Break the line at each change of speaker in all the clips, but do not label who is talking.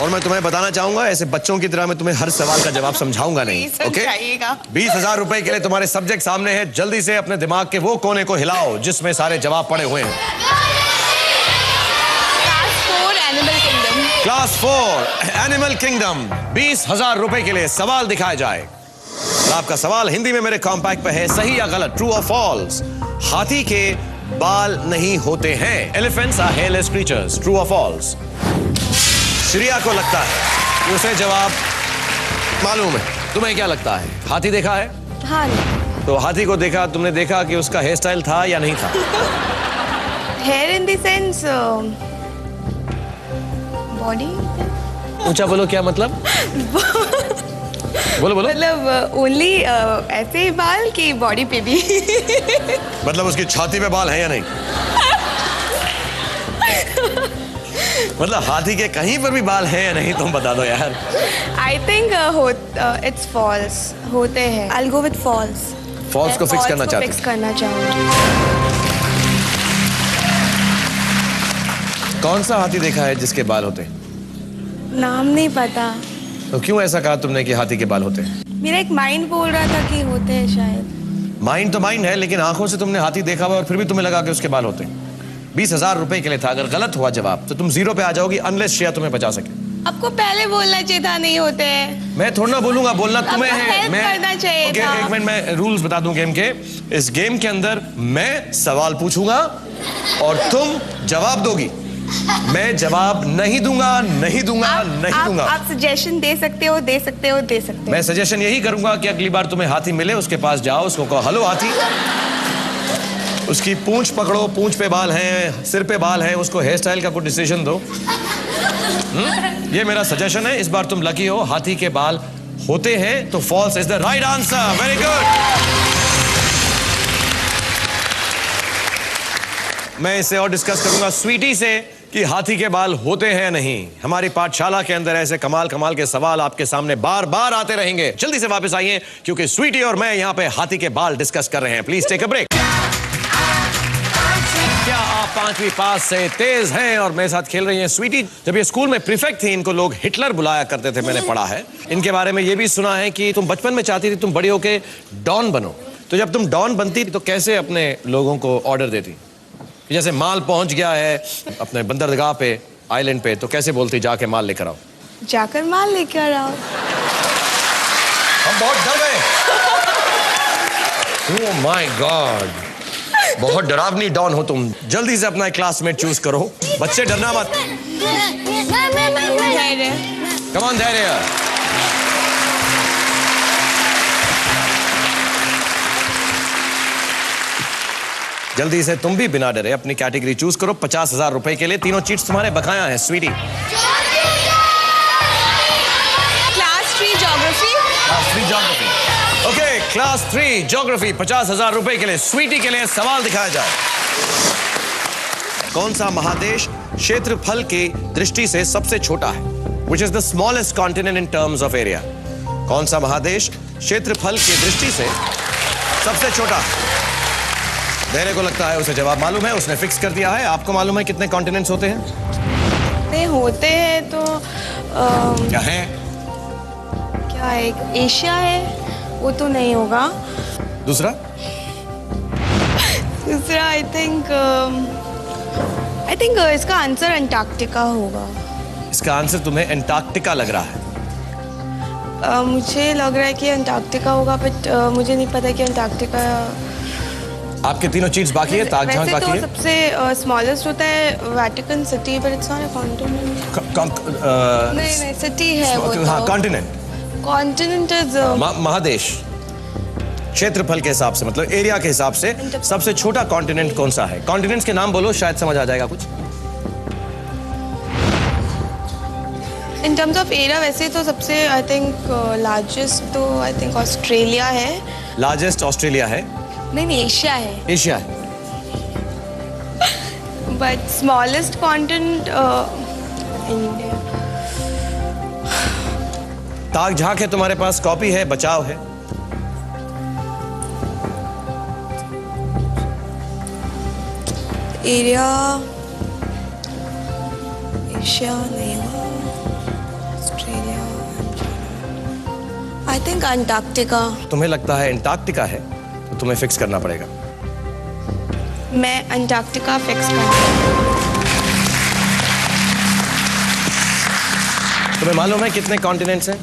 और मैं तुम्हें बताना चाहूंगा, ऐसे बच्चों की तरह मैं तुम्हें हर सवाल का जवाब समझाऊंगा नहीं। ओके? 20,000 रुपए के लिए तुम्हारे सब्जेक्ट सामने है। जल्दी से अपने दिमाग के वो कोने को हिलाओ जिसमें सारे जवाब पड़े हुए हैं। Class 4 animal kingdom. 20,000 रुपए के लिए सवाल दिखाया जाए। और आपका सवाल हिंदी में मेरे कॉम्पैक्ट पे है, सही या गलत, ट्रू और फॉल्स। हाथी के बाल नहीं होते हैं। Elephants are hairless creatures, true और फॉल्स। श्रिया को लगता है कि उसे जवाब मालूम है। तुम्हें क्या लगता है? हाथी देखा है?
हाँ।
तो हाथी को देखा, तुमने देखा कि उसका हेयर स्टाइल था या नहीं था?
Here in the sense body.
ऊंचा बोलो, क्या मतलब? बोलो बोलो।
मतलब ओनली ऐसे ही बाल की बॉडी पे भी।
मतलब उसकी छाती पे बाल है या नहीं? मतलब हाथी के कहीं पर भी बाल हैं या नहीं, तुम बता दो यार।
I think it's false. होते हैं। I'll go with false।
False को फिक्स करना चाहती?
फिक्स करना चाहूंगी।
कौन सा हाथी देखा है जिसके बाल होते हैं?
नाम नहीं पता।
तो क्यों ऐसा कहा तुमने कि हाथी के बाल होते हैं?
मेरा एक माइंड बोल रहा था कि होते हैं शायद।
माइंड तो माइंड है, लेकिन आंखों से तुमने हाथी देखा हुआ और फिर भी तुम्हें लगा कि उसके बाल होते हैं। 20,000 रुपए के लिए था। अगर गलत हुआ जवाब तो तुम 0 पे आ जाओगी, अनलेस श्रेया तुम्हें बचा सके।
आपको पहले बोलना चाहिए था नहीं होते हैं।
मैं थोड़ा ना बोलूंगा, बोलना तुम्हें है।
मैं करना चाहिए था।
एक मिनट, मैं रूल्स बता दूं गेम के। इस गेम के अंदर मैं सवाल पूछूंगा और तुम जवाब दोगी। मैं जवाब नहीं दूंगा, नहीं दूंगा, नहीं दूंगा।
आप सजेशन दे सकते हो, दे सकते हो, दे सकते हो।
मैं सजेशन यही करूंगा कि अगली बार तुम्हें हाथी मिले, उसके पास जाओ, उसको कहो हेलो हाथी। उसकी पूंछ पकड़ो, पूंछ पे बाल हैं, सिर पे बाल हैं, उसको हेयर स्टाइल का कुछ डिसीजन दो। ये मेरा सजेशन है। इस बार तुम लकी हो, हाथी के बाल होते हैं, तो false is the right answer. Very good. मैं इससे और डिस्कस करूंगा स्वीटी से कि हाथी के बाल होते हैं नहीं। हमारी पाठशाला के अंदर ऐसे कमाल कमाल के सवाल आपके सामने बार बार आते रहेंगे। जल्दी से वापस आइए, क्योंकि स्वीटी और मैं यहाँ पे हाथी के बाल डिस्कस कर रहे हैं। Please take a break. क्या आप 5वीं पास से तेज हैं और मेरे साथ खेल रही हैं स्वीटी? जब ये स्कूल में प्रीफेक्ट थी, इनको लोग हिटलर बुलाया करते थे, मैंने पढ़ा है। इनके बारे में ये भी सुना है कि तुम बचपन में चाहती थी तुम बड़ी होके डॉन बनो। तो जब तुम डॉन बनती तो कैसे अपने लोगों को ऑर्डर देती? जैसे माल पहुंच गया है अपने बंदरगाह पे, आइलैंड पे, तो कैसे बोलती जाके माल लेकर आओ?
जाकर माल लेकर आओ।
हम बहुत डर गए। ओह माय गॉड, बहुत डरावनी डॉन हो तुम। जल्दी से अपना क्लासमेट चूज करो। बच्चे डरना मत। कम ऑन धैर्य। जल्दी से तुम भी बिना डरे अपनी कैटेगरी चूज करो। 50,000 रुपए के लिए तीनों चीट्स तुम्हारे बकाया हैं sweetie.
Class 3 geography.
Class 3 geography. Okay, class 3 geography. 50,000 रुपए के लिए स्वीटी के लिए सवाल दिखाया जाए। कौन सा महादेश क्षेत्रफल की दृष्टि से सबसे छोटा है? Which is the smallest continent in terms of area? कौन सा महादेश क्षेत्रफल की दृष्टि से सबसे छोटा? धैर्य को लगता है उसे जवाब मालूम है, उसने फिक्स कर दिया है। आपको मालूम है कितने कॉन्टिनेंट्स होते हैं?
होते हैं तो
क्या है?
क्या एक एशिया है, वो तो नहीं होगा।
दूसरा
आई थिंक इसका आंसर अंटार्कटिका होगा।
इसका आंसर तुम्हें अंटार्कटिका लग रहा है?
मुझे लग रहा है कि अंटार्कटिका होगा, बट मुझे नहीं पता कि अंटार्कटिका।
आपके तीनों चीज बाकी है, ताजमहल बाकी है।
सबसे स्मॉलेस्ट होता है Vatican city, but it's not a continent. नहीं सिटी है वो तो।
हाँ, कॉन्टिनेंट।
कॉन्टिनेंट इज
महादेश क्षेत्रफल के हिसाब से, मतलब एरिया के हिसाब से सबसे छोटा कॉन्टिनेंट कौन सा है? कॉन्टिनेंट्स के नाम बोलो, शायद समझ आ जाएगा कुछ।
इन टर्म्स ऑफ एरिया वैसे तो सबसे आई थिंक लार्जेस्ट तो आई थिंक ऑस्ट्रेलिया है।
लार्जेस्ट ऑस्ट्रेलिया है?
नहीं एशिया है।
एशिया है।
But smallest continent India.
ताक झांक है तुम्हारे पास, कॉपी है, बचाव है।
एरिया एशिया नहीं हुआ। Australia, I think Antarctica.
तुम्हें लगता है अंटार्कटिका है तो तुम्हें फिक्स करना पड़ेगा।
मैं अंटार्कटिका फिक्स करती
तुम्हें मालूम है कितने कॉन्टिनेंट्स हैं?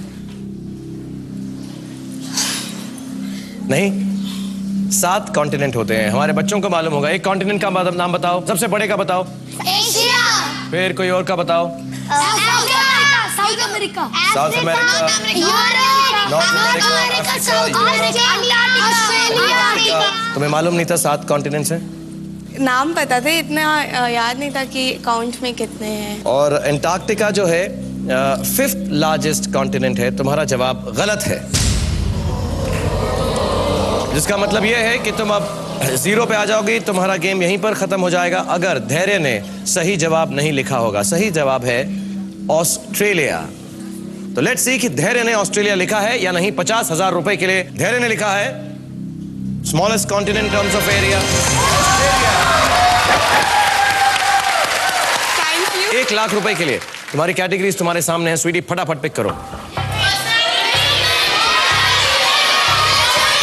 नहीं, 7 कॉन्टिनेंट होते हैं। हमारे बच्चों को मालूम होगा। एक कॉन्टिनेंट का नाम बताओ, सबसे बड़े का बताओ।
एशिया,
फिर कोई और का बताओ।
South America,
south America, north America,
Australia.
तुम्हें मालूम नहीं था 7 कॉन्टिनेंट्स हैं?
नाम पता थे, इतना याद नहीं था कि काउंट में कितने हैं।
और अंटार्कटिका जो है 5th लार्जेस्ट कॉन्टिनेंट है। तुम्हारा जवाब गलत है, जिसका मतलब यह है कि तुम अब 0 पे आ जाओगी। तुम्हारा गेम यहीं पर खत्म हो जाएगा अगर धैर्य ने सही जवाब नहीं लिखा होगा। सही जवाब है ऑस्ट्रेलिया। तो लेट्स सी कि धैर्य ने ऑस्ट्रेलिया लिखा है या नहीं। 50,000 रुपए के लिए धैर्य ने लिखा है smallest continent in terms of area, Australia.
Thank you.
1 lakh रुपए के लिए तुम्हारी कैटेगरीज तुम्हारे सामने है। स्वीटी फटाफट पिक करो।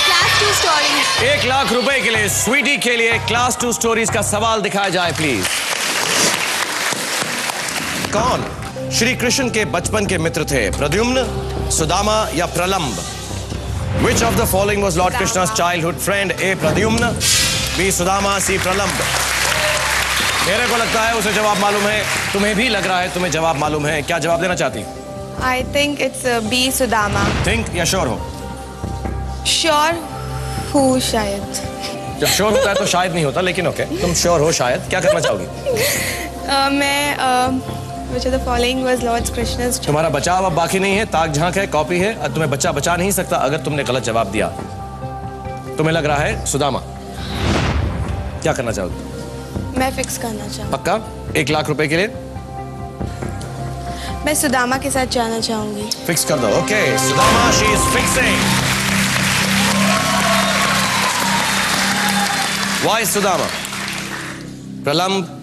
Class 2 story.
1 लाख रुपए के लिए स्वीटी के लिए क्लास 2 स्टोरीज का सवाल दिखाया जाए प्लीज। कौन श्री कृष्ण के बचपन के मित्र थे? प्रद्युम्न, सुदामा या प्रलंब? Which of the following was Lord Krishna's childhood friend? A. Pradyumna, B. Sudama, C. प्रलंब। मेरे को लगता है उसे जवाब मालूम है। तुम्हें भी लग रहा है तुम्हें जवाब मालूम है। क्या जवाब देना चाहती?
I think it's B, Sudama.
Think या श्योर हो?
श्योर हूँ शायद।
जब श्योर होता है तो शायद नहीं होता, लेकिन ओके, तुम श्योर हो शायद। क्या करना चाहोगी?
मैं which of the following was Lord Krishna's?
तुम्हारा बचाव अब बाकी नहीं है। ताक झांक है, कॉपी है, और तुम्हें बच्चा बचा नहीं सकता अगर तुमने गलत जवाब दिया। तुम्हें लग रहा है सुदामा। क्या करना चाहोगे?
मैं फिक्स करना चाहूँ।
पक्का? 1 लाख रुपए के लिए
मैं सुदामा के साथ जाना चाहूंगी।
फिक्स कर दो। Okay, Sudama, she is fixing. Why Sudama? प्रलंब,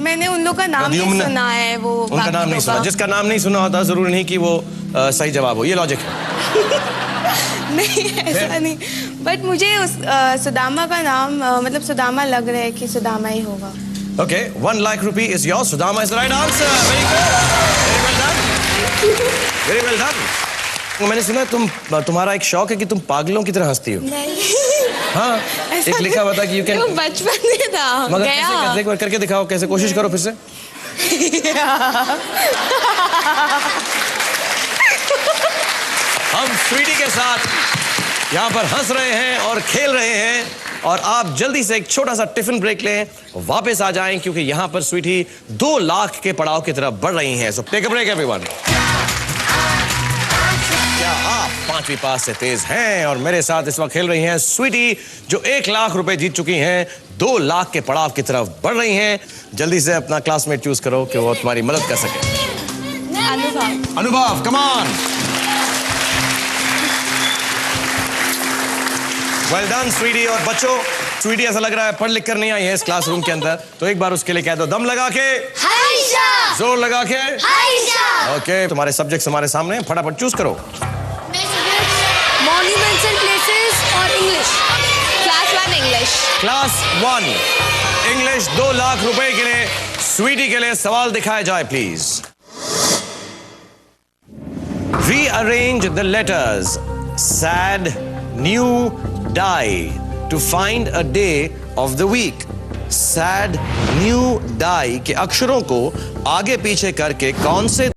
मैंने उन लोगों का नाम नहीं
प्रद्युम्न।
सुना है। वो
उनका
बाकी
नाम नहीं
लोगों
सुना।
का।
जिसका नाम नहीं सुना होता जरूरी नहीं कि वो सही जवाब हो। ये लॉजिक है।
नहीं, ऐसा नहीं। बट मुझे उस सुदामा का नाम मतलब सुदामा लग रहा है कि सुदामा ही होगा।
ओके, 1 लाख रुपए is your. Sudama is the right answer. Very good, very well done, very well done. मैंने सुना तुम्हारा एक शौक है कि तुम पागलों की तरह हंसती हो।
नहीं।
हाँ, एक लिखा हुआ था कि यू कैन।
वो बचपन में था।
मगर
गया।
कैसे? एक बार करके दिखाओ कैसे। कोशिश करो फिर से। हम स्वीटी के साथ यहाँ पर हंस रहे हैं और खेल रहे हैं, और आप जल्दी से एक छोटा सा टिफिन ब्रेक लें, वापस आ जाएं, क्योंकि यहाँ पर स्वीटी 2 लाख के पड़ाव की तरफ बढ़ रही हैं। So take a break everyone. क्या आप 5वीं पास से तेज हैं? और मेरे साथ इस वक्त खेल रही हैं स्वीटी, जो 1 लाख रुपए जीत चुकी हैं, 2 लाख के पड़ाव की तरफ बढ़ रही हैं। जल्दी से अपना क्लासमेट चूज करो कि वो तुम्हारी मदद कर सके।
Anubhav.
Anubhav, come on. Well done sweetie. और बच्चों, स्वीटी ऐसा लग रहा है पढ़ लिख कर नहीं आई है इस क्लासरूम के अंदर, तो एक बार उसके लिए कह दो, दम लगा के, जोर लगा के। ओके, तुम्हारे सब्जेक्ट्स हमारे सामने हैं, फटाफट चूज करो।
मॉन्यूमेंट्स एंड प्लेसेस और English.
Class 1 English.
Class 1 English. 2 lakh रुपए के लिए स्वीटी के लिए सवाल दिखाया जाए please. Rearrange the letters sad, new, die to find a day of the week. sad, new, die के अक्षरों को आगे पीछे करके कौन से